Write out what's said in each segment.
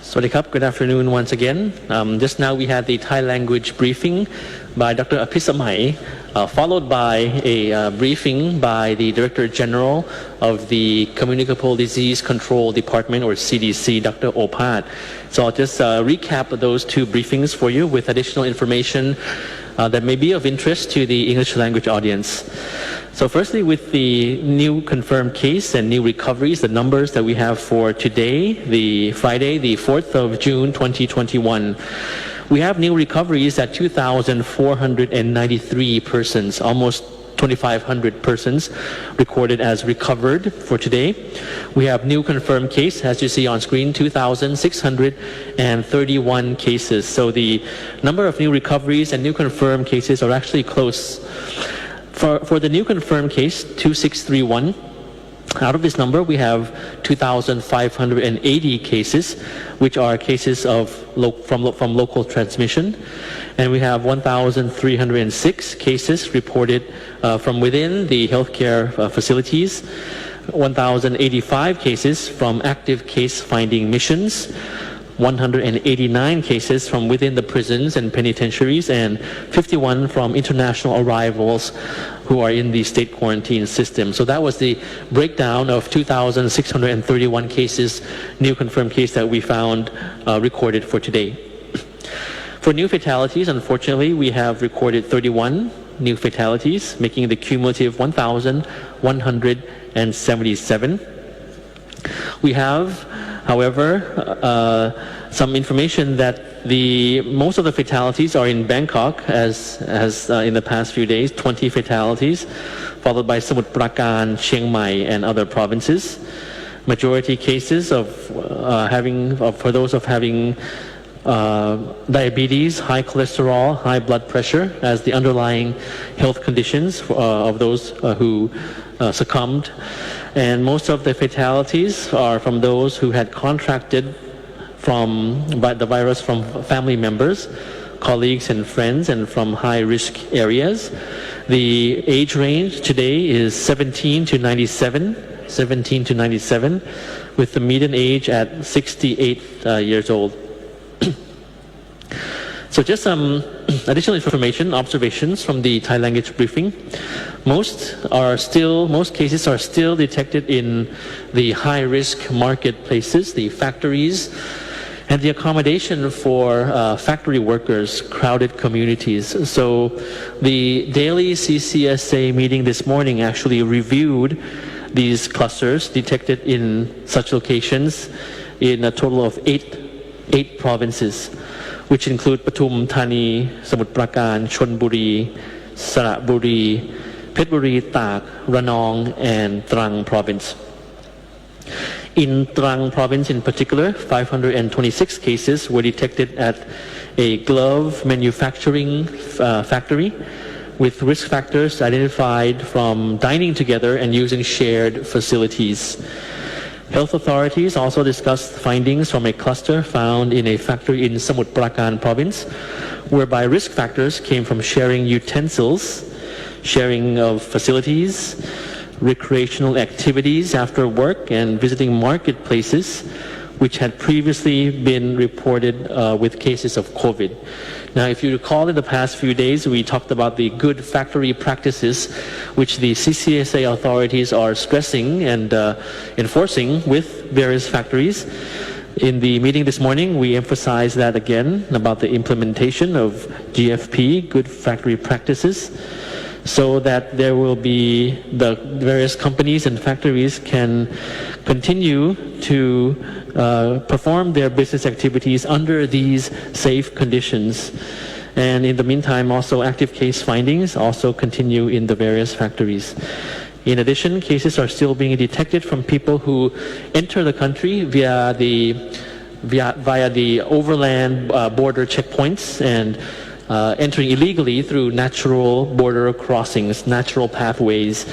Sawasdee krub, good afternoon once again. Just now we had the Thai language briefing by Dr. Apisamai, followed by a briefing by the Director General of the Communicable Disease Control Department, or CDC, Dr. Opat. So I'll just recap those two briefings for you with additional information that may be of interest to the English language audience. So firstly, with the new confirmed case and new recoveries, the numbers that we have for today, the Friday, the 4th of June, 2021, we have new recoveries at 2,493 persons, almost 2,500 persons recorded as recovered for today. We have new confirmed case, as you see on screen, 2,631 cases. So the number of new recoveries and new confirmed cases are actually close. For the new confirmed case, 2631, out of this number, we have 2,580 cases, which are cases from local transmission. And we have 1,306 cases reported from within the healthcare facilities, 1,085 cases from active case finding missions, 189 cases from within the prisons and penitentiaries, and 51 from international arrivals who are in the state quarantine system. So that was the breakdown of 2,631 cases, new confirmed case that we found recorded for today. For new fatalities, unfortunately, we have recorded 31 new fatalities, making the cumulative 1,177. We have, however, some information that most of the fatalities are in Bangkok, as in the past few days, 20 fatalities, followed by Samuthprakarn, Chiang Mai, and other provinces. Majority cases for those having diabetes, high cholesterol, high blood pressure as the underlying health conditions of those who succumbed. And most of the fatalities are from those who had contracted the virus from family members, colleagues and friends, and from high-risk areas. The age range today is 17 to 97, with the median age at 68 years old. So just some additional information, observations from the Thai language briefing. Most cases are still detected in the high-risk marketplaces, the factories, and the accommodation for factory workers, crowded communities. So the daily CCSA meeting this morning actually reviewed these clusters detected in such locations in a total of eight provinces, which include Pathum Thani, Samuthprakarn, Chonburi, Saraburi, Petchaburi, Ranong, and Trang province. In Trang province in particular, 526 cases were detected at a glove manufacturing factory, with risk factors identified from dining together and using shared facilities. Health authorities also discussed findings from a cluster found in a factory in Samuthprakarn province, whereby risk factors came from sharing utensils, sharing of facilities, recreational activities after work, and visiting marketplaces, which had previously been reported with cases of COVID. Now, if you recall, in the past few days, we talked about the good factory practices, which the CCSA authorities are stressing and enforcing with various factories. In the meeting this morning, we emphasized that again about the implementation of GFP, good factory practices, so that the various companies and factories can continue to perform their business activities under these safe conditions. And in the meantime, also active case findings also continue in the various factories. In addition, cases are still being detected from people who enter the country via the overland border checkpoints and entering illegally through natural border crossings, natural pathways.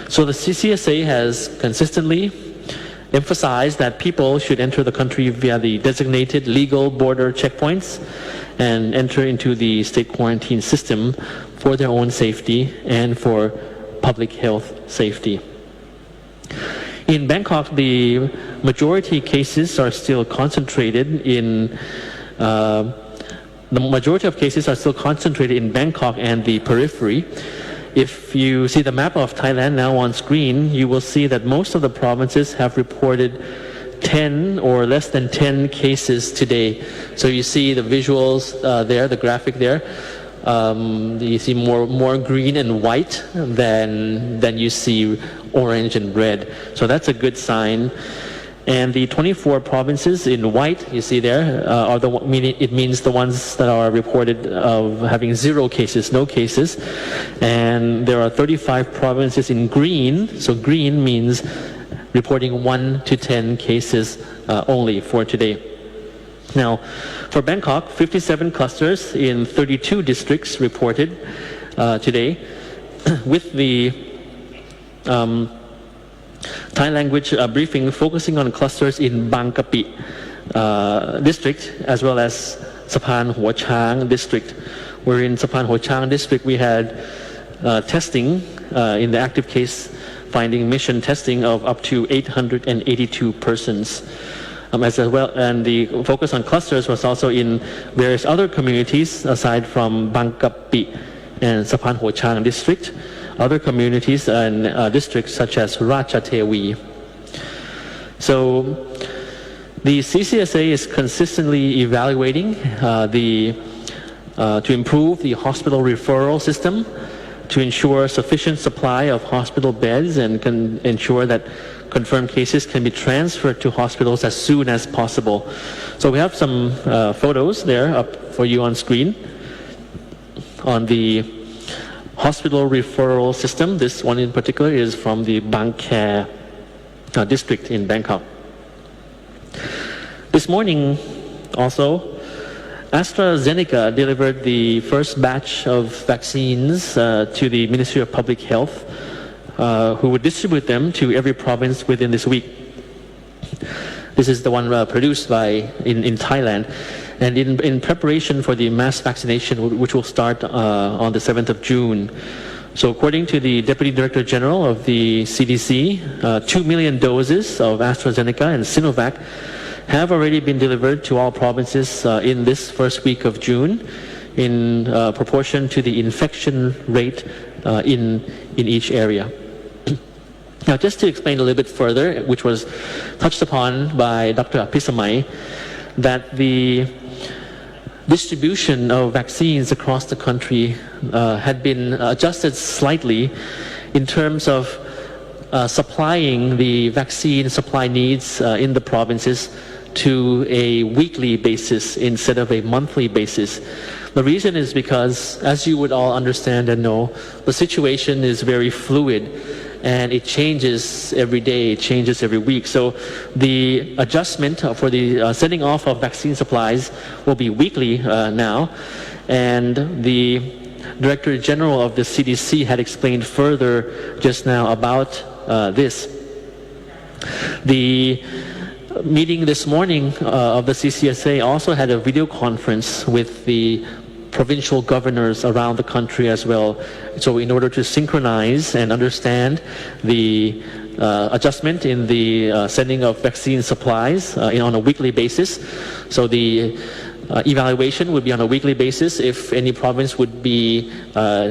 So the CCSA has consistently emphasized that people should enter the country via the designated legal border checkpoints and enter into the state quarantine system for their own safety and for public health safety. In Bangkok, the majority cases are still concentrated in Bangkok and the periphery. If you see the map of Thailand now on screen, you will see that most of the provinces have reported 10 or less than 10 cases today. So you see the visuals there, the graphic there. You see more green and white than you see orange and red. So that's a good sign. And the 24 provinces in white, you see there, it means the ones that are reported of having 0 cases, no cases. And there are 35 provinces in green. So green means reporting 1 to 10 cases only for today. Now, for Bangkok, 57 clusters in 32 districts reported today, with the Thai language briefing focusing on clusters in Bankapi district as well as Saphan Chang district. Where in Saphan Chang district we had testing in the active case finding mission testing of up to 882 persons. As well, and the focus on clusters was also in various other communities aside from Bankapi and Saphan Chang district, other communities and districts such as Ratchathewi. So the CCSA is consistently evaluating to improve the hospital referral system, to ensure sufficient supply of hospital beds and can ensure that confirmed cases can be transferred to hospitals as soon as possible. So we have some photos there up for you on screen on the hospital referral system. This one in particular is from the Bangkok district in Bangkok. This morning also, Astra Zeneca delivered the first batch of vaccines to the Ministry of Public Health, who would distribute them to every province within this week. This is the one produced in Thailand, and in preparation for the mass vaccination, which will start on the 7th of June. So according to the Deputy Director General of the CDC, 2 million doses of Astra Zeneca and Sinovac have already been delivered to all provinces in this first week of June in proportion to the infection rate in each area. Now, just to explain a little bit further, which was touched upon by Dr. Apisamai, that the distribution of vaccines across the country had been adjusted slightly in terms of supplying the vaccine supply needs in the provinces to a weekly basis instead of a monthly basis. The reason is because, as you would all understand and know, the situation is very fluid and it changes every day, it changes every week. So the adjustment for the sending off of vaccine supplies will be weekly now, and the Director General of the CDC had explained further just now about this. The meeting this morning of the CCSA also had a video conference with the provincial governors around the country as well. So in order to synchronize and understand the adjustment in the sending of vaccine supplies on a weekly basis. So the evaluation would be on a weekly basis. If any province would be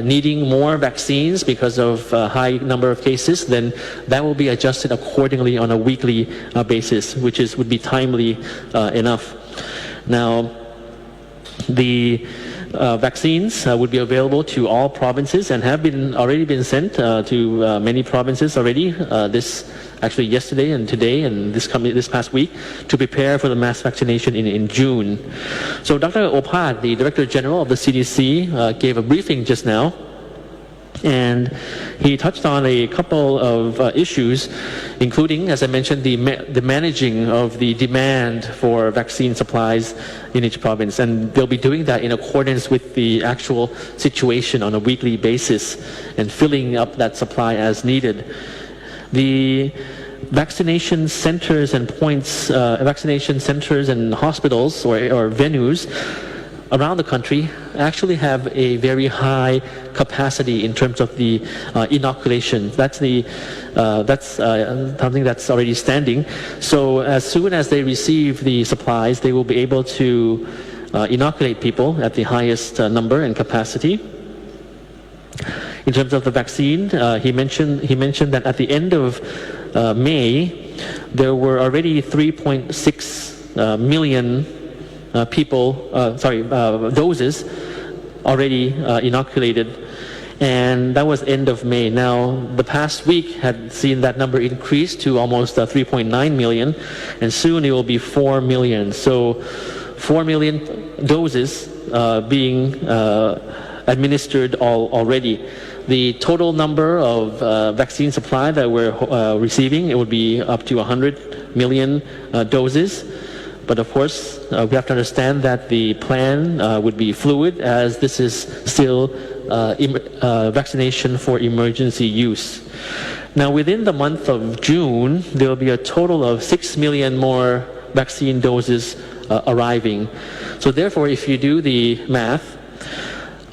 needing more vaccines because of a high number of cases, then that will be adjusted accordingly on a weekly basis, which would be timely enough. Now, the vaccines would be available to all provinces and have already been sent to many provinces already. Actually yesterday and today and this past week, to prepare for the mass vaccination in June. So Dr. Opat, the Director General of the CDC, gave a briefing just now, and he touched on a couple of issues, including, as I mentioned, the managing of the demand for vaccine supplies in each province. And they'll be doing that in accordance with the actual situation on a weekly basis and filling up that supply as needed. The vaccination centers and vaccination centers and hospitals or venues around the country actually have a very high capacity in terms of the inoculation. That's something that's already standing. So as soon as they receive the supplies, they will be able to inoculate people at the highest number and capacity. In terms of the vaccine, he mentioned that at the end of May, there were already 3.6 million doses already inoculated, and that was end of May. Now, the past week had seen that number increase to almost 3.9 million, and soon it will be 4 million. So 4 million doses being administered already. The total number of vaccine supply that we're receiving, it would be up to 100 million doses. But of course, we have to understand that the plan would be fluid, as this is still vaccination for emergency use. Now, within the month of June, there will be a total of 6 million more vaccine doses arriving. So therefore, if you do the math,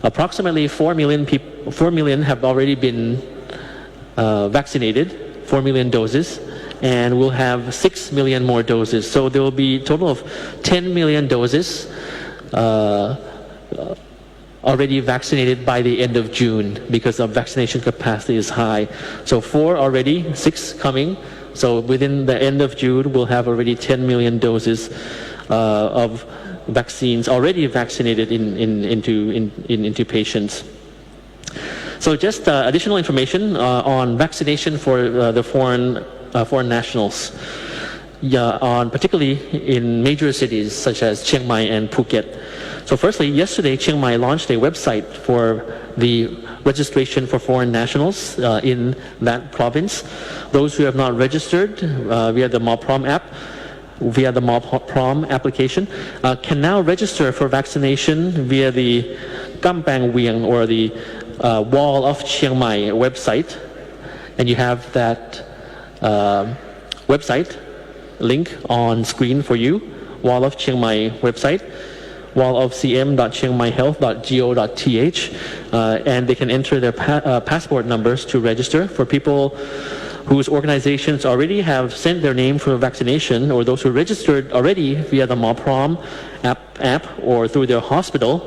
approximately 4 million have already been vaccinated, 4 million doses, and we'll have 6 million more doses. So there will be a total of 10 million doses already vaccinated by the end of June, because the vaccination capacity is high. So 4 already, 6 coming. So within the end of June, we'll have already 10 million doses of vaccines already vaccinated into patients. So just additional information on vaccination for the foreign nationals, particularly in major cities such as Chiang Mai and Phuket. So firstly, yesterday Chiang Mai launched a website for the registration for foreign nationals in that province. Those who have not registered via the Maprom app, via the Maprom application, can now register for vaccination via the Kampang Wieng, or the Wall of Chiang Mai website. And you have that website link on screen for you, Wall of Chiang Mai website, wallofcm.chiangmaihealth.go.th, and they can enter their passport numbers to register. For people whose organizations already have sent their name for vaccination, or those who registered already via the Maprom app or through their hospital,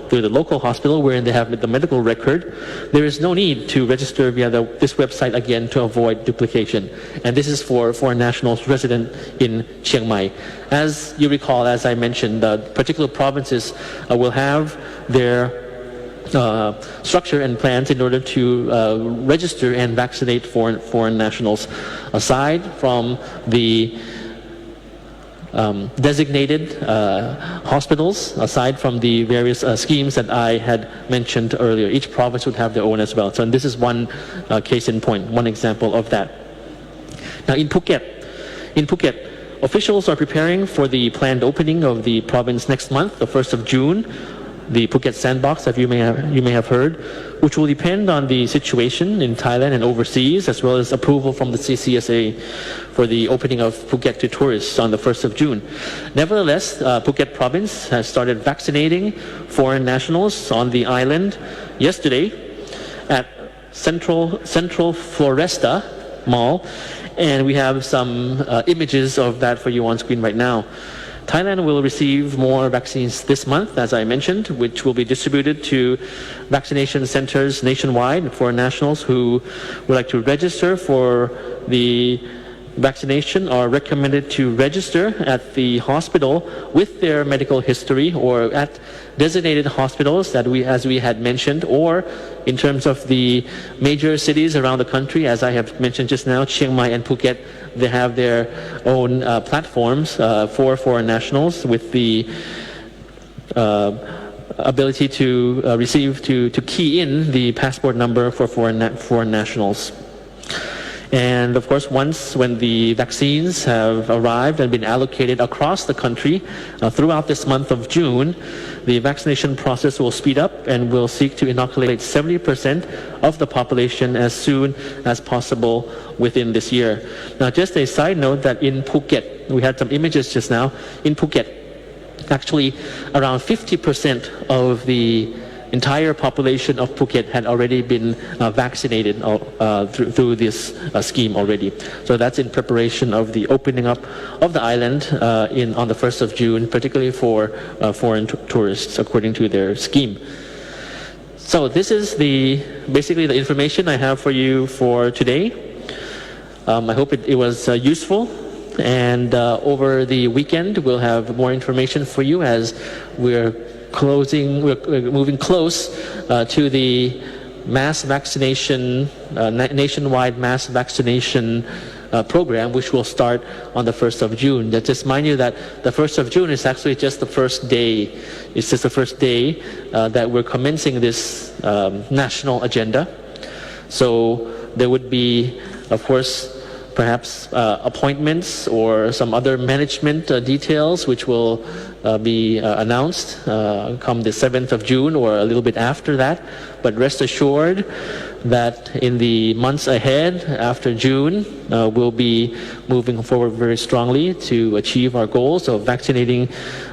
through the local hospital wherein they have the medical record, there is no need to register via this website again to avoid duplication. And this is for foreign nationals resident in Chiang Mai. As you recall, as I mentioned, the particular provinces will have their structure and plans in order to register and vaccinate foreign nationals, aside from the designated hospitals, aside from the various schemes that I had mentioned earlier. Each province would have their own as well. So this is one case in point, one example of that. Now in Phuket, officials are preparing for the planned opening of the province next month, the 1st of June. The Phuket Sandbox, that you may have heard, which will depend on the situation in Thailand and overseas, as well as approval from the CCSA for the opening of Phuket to tourists on the 1st of June. Nevertheless, Phuket province has started vaccinating foreign nationals on the island yesterday at Central Floresta Mall, and we have some images of that for you on screen right now. Thailand will receive more vaccines this month, as I mentioned, which will be distributed to vaccination centers nationwide for nationals who would like to register for the vaccination are recommended to register at the hospital with their medical history, or at designated hospitals that as we had mentioned, or in terms of the major cities around the country, as I have mentioned just now, Chiang Mai and Phuket, they have their own platforms for foreign nationals with the ability to to key in the passport number for foreign nationals. And of course, when the vaccines have arrived and been allocated across the country throughout this month of June, the vaccination process will speed up, and will seek to inoculate 70% of the population as soon as possible within this year. Now, just a side note that in Phuket, we had some images just now. In Phuket, Actually, around 50% of the entire population of Phuket had already been vaccinated through this scheme already. So that's in preparation of the opening up of the island on the 1st of June, particularly for foreign tourists, according to their scheme. So this is basically the information I have for you for today. I hope it was useful. And over the weekend, we'll have more information for you as we're moving close to the mass vaccination, nationwide mass vaccination program, which will start on the 1st of June. Just mind you that the 1st of June is actually just the first day. It's just the first day that we're commencing this national agenda. So there would be, of course, perhaps appointments or some other management details which will be announced come the 7th of June or a little bit after that. But rest assured that in the months ahead, after June, we'll be moving forward very strongly to achieve our goals of vaccinating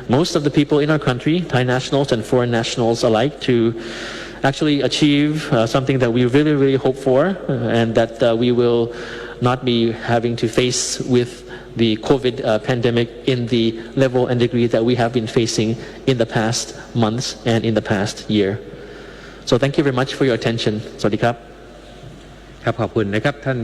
most of the people in our country, Thai nationals and foreign nationals alike, to actually achieve something that we really, really hope for, and that we will not be having to face with the COVID pandemic in the level and degree that we have been facing in the past months and in the past year. So thank you very much for your attention. สวัสดีครับ ครับขอบคุณนะครับท่าน